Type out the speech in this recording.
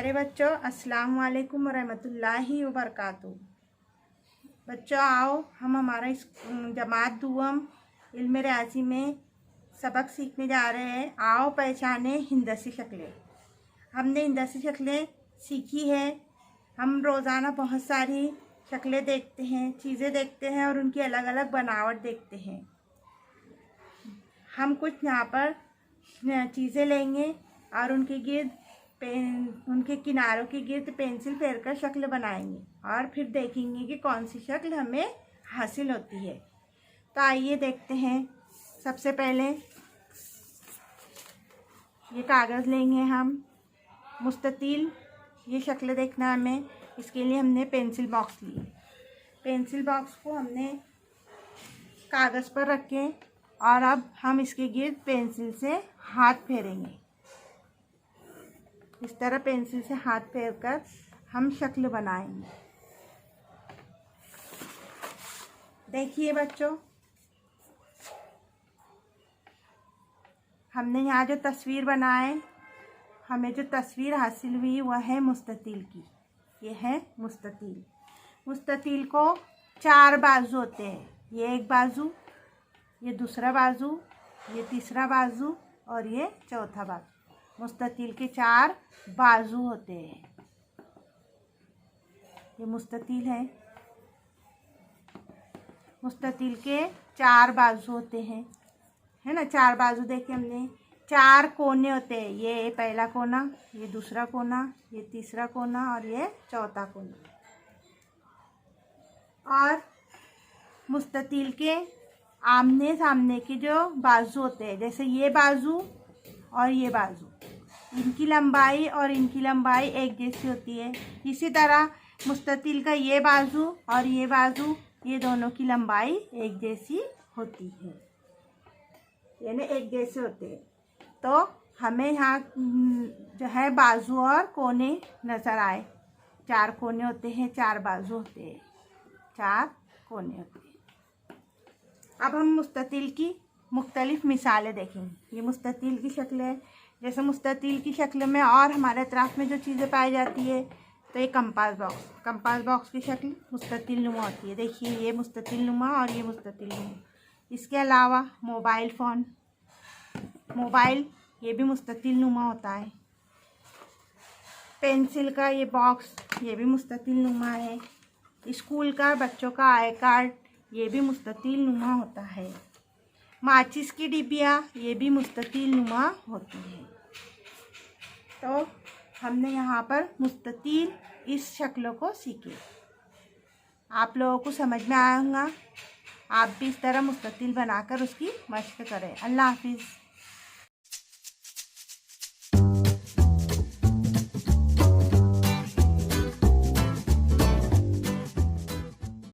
प्यारे बच्चों, अस्सलाम वालेकुम रहमतुल्लाहि व बरकातुहू। बच्चों आओ, हम हमारा इस जमात दुअम इल्म रियाज़ी में सबक सीखने जा रहे हैं। आओ पहचाने हिंदसी शक्लें। हमने हिंदसी शक्लें सीखी है। हम रोज़ाना बहुत सारी शक्लें देखते हैं, चीज़ें देखते हैं और उनकी अलग अलग बनावट देखते हैं। हम कुछ यहाँ पर चीज़ें लेंगे और उनके गिर्द उनके किनारों के गिर्द पेंसिल फेर कर शक्ल बनाएंगे और फिर देखेंगे कि कौन सी शक्ल हमें हासिल होती है। तो आइए देखते हैं। सबसे पहले ये कागज़ लेंगे हम मुस्ततील। ये शक्ल देखना हमें, इसके लिए हमने पेंसिल बॉक्स लिए। पेंसिल बॉक्स को हमने कागज़ पर रखें और अब हम इसके गिर्द पेंसिल से हाथ फेरेंगे। इस तरह पेंसिल से हाथ फेर कर हम शक्ल बनाएंगे। देखिए बच्चों, हमने यहाँ जो तस्वीर बनाए, हमें जो तस्वीर हासिल हुई वह है मुस्ततील की। ये है मुस्ततील। मुस्ततील को 4 बाजू होते हैं। ये एक बाजू, ये दूसरा बाजू, ये तीसरा बाजू और ये चौथा बाजू। मुस्ततील के 4 बाजू होते हैं। ये मुस्ततील है। मुस्ततील के 4 बाजू होते हैं, है ना। 4 बाजू देखे हमने। 4 कोने होते हैं। ये पहला कोना, ये दूसरा कोना, ये तीसरा कोना और ये चौथा कोना। और मुस्ततील के आमने सामने के जो बाजू होते हैं, जैसे ये बाजू और ये बाजू, इनकी लंबाई और इनकी लंबाई एक जैसी होती है। इसी तरह मुस्ततील का ये बाजू और ये बाजू, ये दोनों की लंबाई एक जैसी होती है, यानी एक जैसे होते हैं। तो हमें यहाँ जो है बाजू और कोने नज़र आए। 4 कोने होते हैं, 4 बाजू होते हैं, 4 कोने होते हैं। अब हम मुस्ततील की मुख्तलिफ मिसालें देखेंगे। ये मुस्ततील की शक्ल है। जैसे मुस्ततील की शक्ल में और हमारे अतराफ़ में जो चीज़ें पाई जाती है, तो ये कंपास बॉक्स। कंपास बॉक्स की शक्ल मुस्ततील नुमा होती है। देखिए, ये मुस्ततील नुमा और ये मुस्ततील नुमा। इसके अलावा मोबाइल फ़ोन, मोबाइल ये भी मुस्ततील नुमा होता है। पेंसिल का ये बॉक्स, ये भी मुस्ततील नुमा है। स्कूल का बच्चों का आई कार्ड, ये भी मुस्ततील नुमा होता है। माचिस की डिबिया, ये भी मुस्ततील नुमा होती है। तो हमने यहाँ पर मुस्ततील इस शक्लों को सीखे। आप लोगों को समझ में आया होगा। आप भी इस तरह मुस्ततील बनाकर उसकी मश्क करें। अल्लाह हाफिज़।